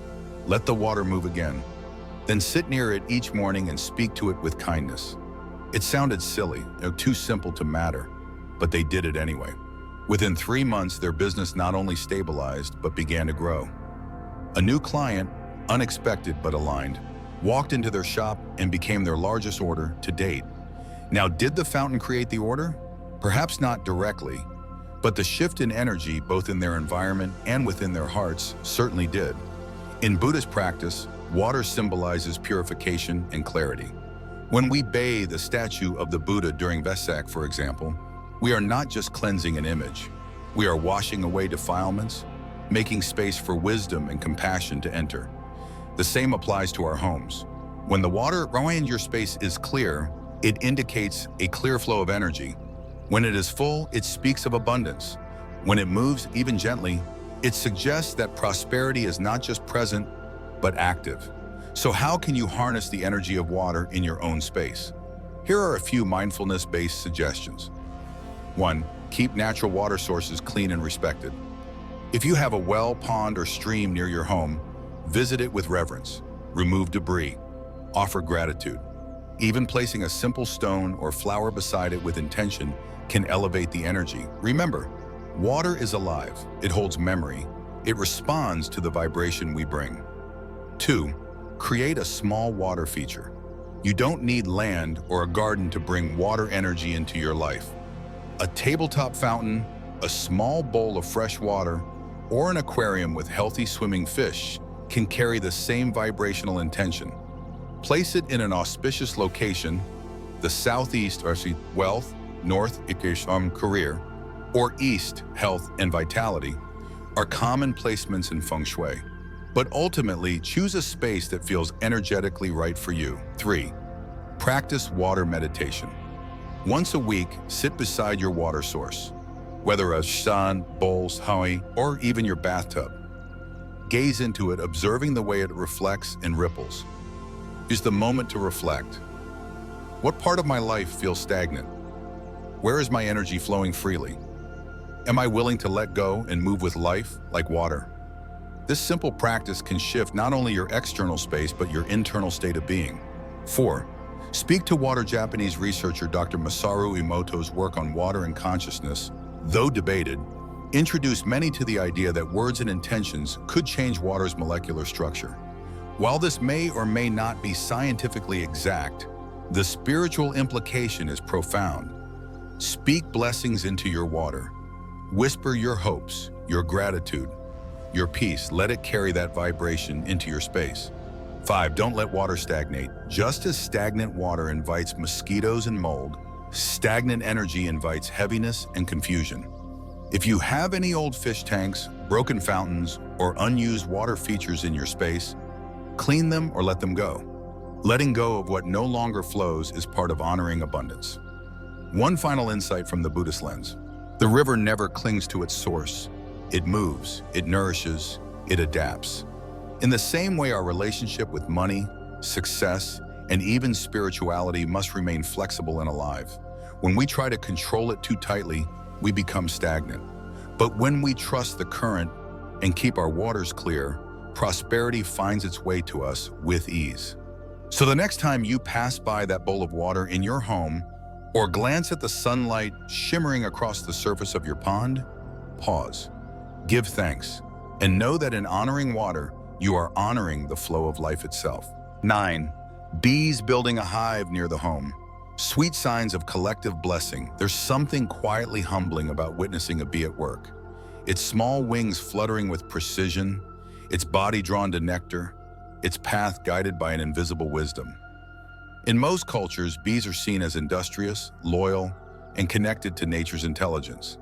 let the water move again. Then sit near it each morning and speak to it with kindness. It sounded silly, too simple to matter, but they did it anyway. Within 3 months, their business not only stabilized, but began to grow. A new client, unexpected but aligned, walked into their shop and became their largest order to date. Now, did the fountain create the order? Perhaps not directly, but the shift in energy, both in their environment and within their hearts, certainly did. In Buddhist practice, water symbolizes purification and clarity. When we bathe a statue of the Buddha during Vesak, for example, we are not just cleansing an image. We are washing away defilements, making space for wisdom and compassion to enter. The same applies to our homes. When the water around your space is clear, it indicates a clear flow of energy. When it is full, it speaks of abundance. When it moves, even gently, it suggests that prosperity is not just present, but active. So how can you harness the energy of water in your own space? Here are a few mindfulness-based suggestions. 1. Keep natural water sources clean and respected. If you have a well, pond, or stream near your home, visit it with reverence, remove debris, offer gratitude. Even placing a simple stone or flower beside it with intention can elevate the energy. Remember, water is alive, it holds memory, it responds to the vibration we bring. 2. Create a small water feature. You don't need land or a garden to bring water energy into your life. A tabletop fountain, a small bowl of fresh water, or an aquarium with healthy swimming fish can carry the same vibrational intention. Place it in an auspicious location, the southeast or wealth, north career, or east health and vitality are common placements in feng shui. But ultimately, choose a space that feels energetically right for you. 3. Practice water meditation. Once a week, sit beside your water source, whether a shan, bowl, shui, or even your bathtub. Gaze into it, observing the way it reflects and ripples. Use the moment to reflect. What part of my life feels stagnant? Where is my energy flowing freely? Am I willing to let go and move with life like water? This simple practice can shift not only your external space, but your internal state of being. 4. Speak to water. Japanese researcher Dr. Masaru Emoto's work on water and consciousness, though debated, introduced many to the idea that words and intentions could change water's molecular structure. While this may or may not be scientifically exact, the spiritual implication is profound. Speak blessings into your water. Whisper your hopes, your gratitude, your peace. Let it carry that vibration into your space. 5. Don't let water stagnate. Just as stagnant water invites mosquitoes and mold, stagnant energy invites heaviness and confusion. If you have any old fish tanks, broken fountains, or unused water features in your space, clean them or let them go. Letting go of what no longer flows is part of honoring abundance. One final insight from the Buddhist lens. The river never clings to its source. It moves, it nourishes, it adapts. In the same way, our relationship with money, success, and even spirituality must remain flexible and alive. When we try to control it too tightly, we become stagnant. But when we trust the current and keep our waters clear, prosperity finds its way to us with ease. So the next time you pass by that bowl of water in your home or glance at the sunlight shimmering across the surface of your pond, pause, give thanks, and know that in honoring water, you are honoring the flow of life itself. 9. Bees building a hive near the home. Sweet signs of collective blessing. There's something quietly humbling about witnessing a bee at work. Its small wings fluttering with precision, its body drawn to nectar, its path guided by an invisible wisdom. In most cultures, bees are seen as industrious, loyal, and connected to nature's intelligence.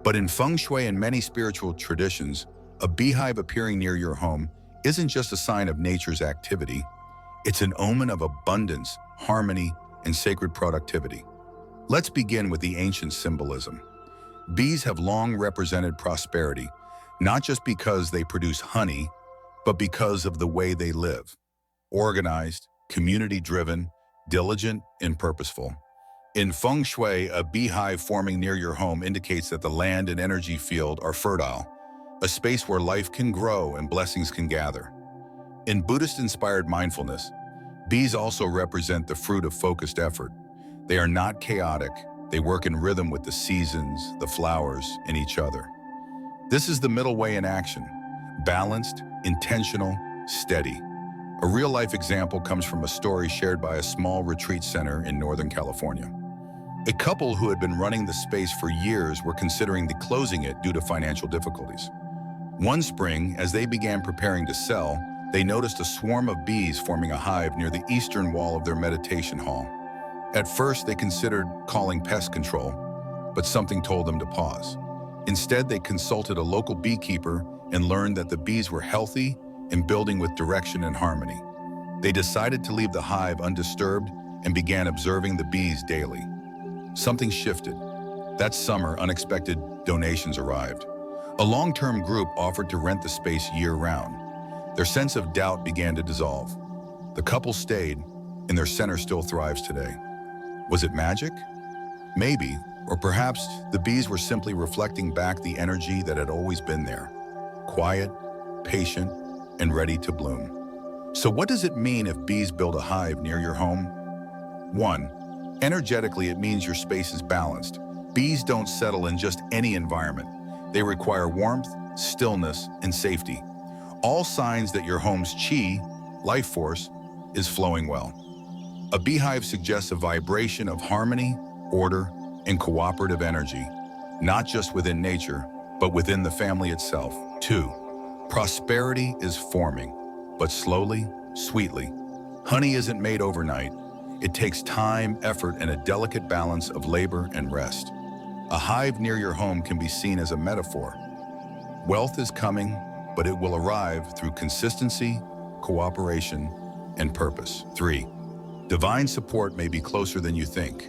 But in feng shui and many spiritual traditions, a beehive appearing near your home isn't just a sign of nature's activity, it's an omen of abundance, harmony, and sacred productivity. Let's begin with the ancient symbolism. Bees have long represented prosperity, not just because they produce honey, but because of the way they live. Organized, community-driven, diligent, and purposeful. In feng shui, a beehive forming near your home indicates that the land and energy field are fertile, a space where life can grow and blessings can gather. In Buddhist-inspired mindfulness, bees also represent the fruit of focused effort. They are not chaotic. They work in rhythm with the seasons, the flowers, and each other. This is the middle way in action: balanced, intentional, steady. A real-life example comes from a story shared by a small retreat center in Northern California. A couple who had been running the space for years were considering closing it due to financial difficulties. One spring, as they began preparing to sell, they noticed a swarm of bees forming a hive near the eastern wall of their meditation hall. At first, they considered calling pest control, but something told them to pause. Instead, they consulted a local beekeeper and learned that the bees were healthy and building with direction and harmony. They decided to leave the hive undisturbed and began observing the bees daily. Something shifted. That summer, unexpected donations arrived. A long-term group offered to rent the space year-round. Their sense of doubt began to dissolve. The couple stayed, and their center still thrives today. Was it magic? Maybe, or perhaps the bees were simply reflecting back the energy that had always been there. Quiet, patient, and ready to bloom. So what does it mean if bees build a hive near your home? 1. Energetically, it means your space is balanced. Bees don't settle in just any environment. They require warmth, stillness, and safety. All signs that your home's chi, life force, is flowing well. A beehive suggests a vibration of harmony, order, and cooperative energy, not just within nature, but within the family itself. 2. Prosperity is forming, but slowly, sweetly. Honey isn't made overnight. It takes time, effort, and a delicate balance of labor and rest. A hive near your home can be seen as a metaphor. Wealth is coming, but it will arrive through consistency, cooperation, and purpose. 3. Divine support may be closer than you think.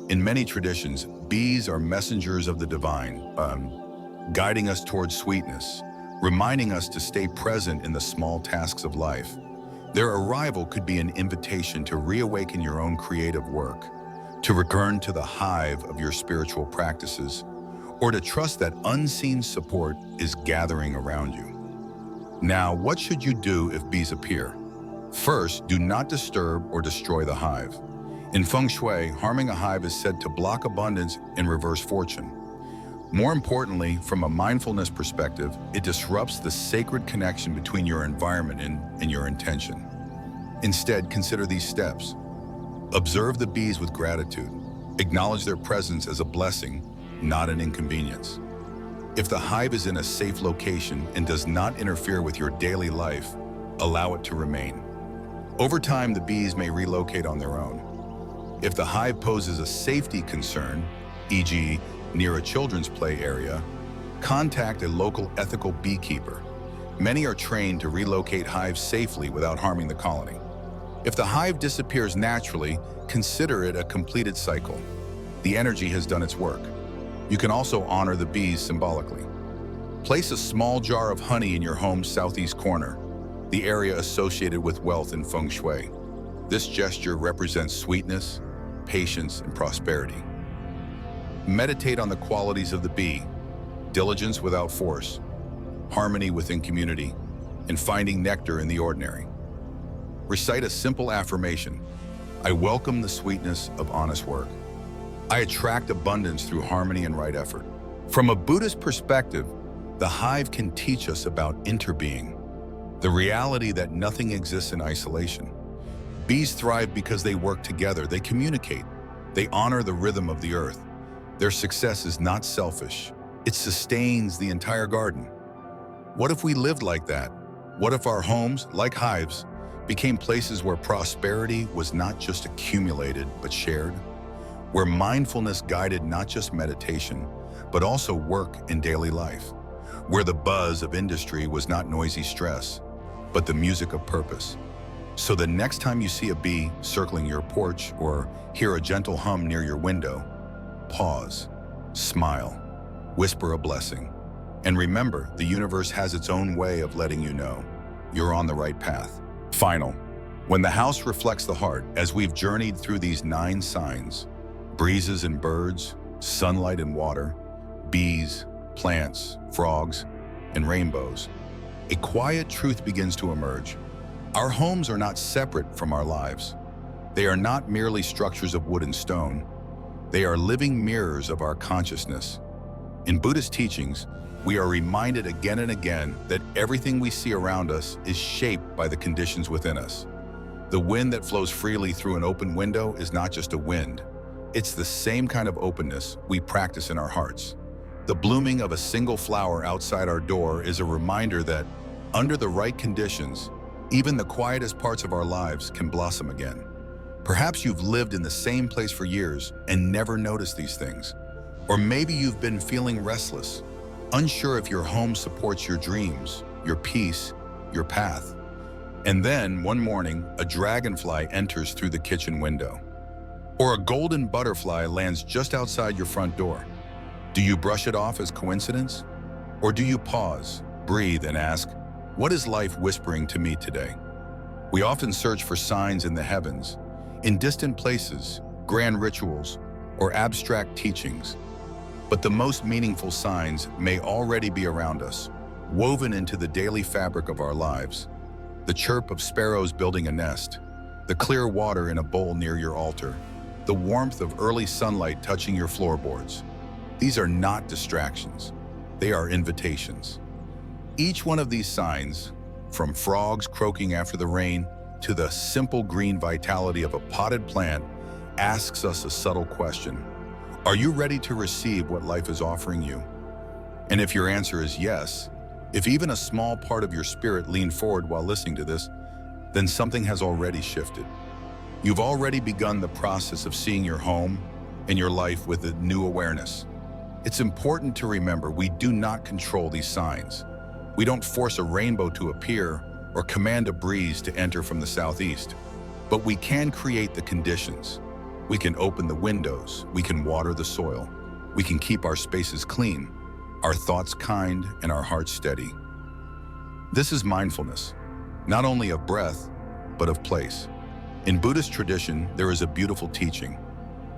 In many traditions, bees are messengers of the divine, guiding us towards sweetness, reminding us to stay present in the small tasks of life. Their arrival could be an invitation to reawaken your own creative work, to return to the hive of your spiritual practices, or to trust that unseen support is gathering around you. Now, what should you do if bees appear? First, do not disturb or destroy the hive. In feng shui, harming a hive is said to block abundance and reverse fortune. More importantly, from a mindfulness perspective, it disrupts the sacred connection between your environment and your intention. Instead, consider these steps. Observe the bees with gratitude. Acknowledge their presence as a blessing, not an inconvenience. If the hive is in a safe location and does not interfere with your daily life, allow it to remain. Over time, the bees may relocate on their own. If the hive poses a safety concern, e.g., near a children's play area, contact a local ethical beekeeper. Many are trained to relocate hives safely without harming the colony. If the hive disappears naturally, consider it a completed cycle. The energy has done its work. You can also honor the bees symbolically. Place a small jar of honey in your home's southeast corner, the area associated with wealth in feng shui. This gesture represents sweetness, patience, and prosperity. Meditate on the qualities of the bee: diligence without force, harmony within community, and finding nectar in the ordinary. Recite a simple affirmation: I welcome the sweetness of honest work. I attract abundance through harmony and right effort. From a Buddhist perspective, the hive can teach us about interbeing, the reality that nothing exists in isolation. Bees thrive because they work together, they communicate, they honor the rhythm of the earth. Their success is not selfish, it sustains the entire garden. What if we lived like that? What if our homes, like hives, became places where prosperity was not just accumulated, but shared? Where mindfulness guided not just meditation, but also work in daily life? Where the buzz of industry was not noisy stress, but the music of purpose? So the next time you see a bee circling your porch or hear a gentle hum near your window, pause, smile, whisper a blessing, and remember, the universe has its own way of letting you know you're on the right path. Final, when the house reflects the heart, as we've journeyed through these 9 signs: breezes and birds, sunlight and water, bees, plants, frogs, and rainbows, a quiet truth begins to emerge. Our homes are not separate from our lives. They are not merely structures of wood and stone. They are living mirrors of our consciousness. In Buddhist teachings, we are reminded again and again that everything we see around us is shaped by the conditions within us. The wind that flows freely through an open window is not just a wind. It's the same kind of openness we practice in our hearts. The blooming of a single flower outside our door is a reminder that, under the right conditions, even the quietest parts of our lives can blossom again. Perhaps you've lived in the same place for years and never noticed these things. Or maybe you've been feeling restless, unsure if your home supports your dreams, your peace, your path. And then, one morning, a dragonfly enters through the kitchen window. Or a golden butterfly lands just outside your front door. Do you brush it off as coincidence? Or do you pause, breathe, and ask, what is life whispering to me today? We often search for signs in the heavens, in distant places, grand rituals, or abstract teachings. But the most meaningful signs may already be around us, woven into the daily fabric of our lives. The chirp of sparrows building a nest, the clear water in a bowl near your altar, the warmth of early sunlight touching your floorboards. These are not distractions. They are invitations. Each one of these signs, from frogs croaking after the rain to the simple green vitality of a potted plant asks us a subtle question. Are you ready to receive what life is offering you? And if your answer is yes, if even a small part of your spirit leaned forward while listening to this, then something has already shifted. You've already begun the process of seeing your home and your life with a new awareness. It's important to remember we do not control these signs. We don't force a rainbow to appear or command a breeze to enter from the southeast. But we can create the conditions. We can open the windows, we can water the soil, we can keep our spaces clean, our thoughts kind, and our hearts steady. This is mindfulness, not only of breath, but of place. In Buddhist tradition, there is a beautiful teaching.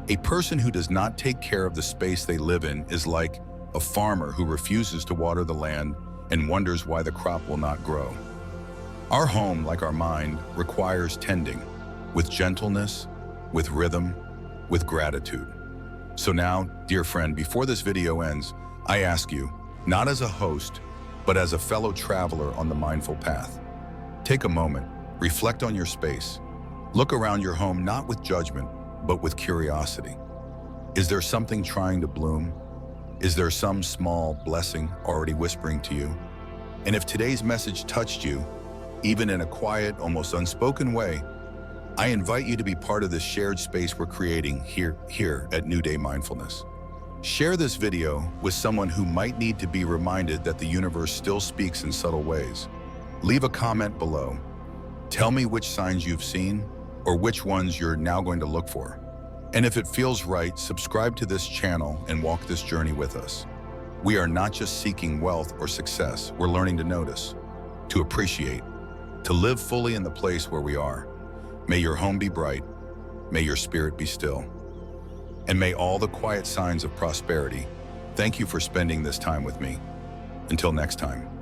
A person who does not take care of the space they live in is like a farmer who refuses to water the land and wonders why the crop will not grow. Our home, like our mind, requires tending with gentleness, with rhythm, with gratitude. So now, dear friend, before this video ends, I ask you, not as a host, but as a fellow traveler on the mindful path. Take a moment, reflect on your space. Look around your home not with judgment, but with curiosity. Is there something trying to bloom? Is there some small blessing already whispering to you? And if today's message touched you, even in a quiet, almost unspoken way, I invite you to be part of this shared space we're creating here at New Day Mindfulness. Share this video with someone who might need to be reminded that the universe still speaks in subtle ways. Leave a comment below. Tell me which signs you've seen or which ones you're now going to look for. And if it feels right, subscribe to this channel and walk this journey with us. We are not just seeking wealth or success, we're learning to notice, to appreciate, to live fully in the place where we are. May your home be bright, may your spirit be still, and may all the quiet signs of prosperity. Thank you for spending this time with me. Until next time.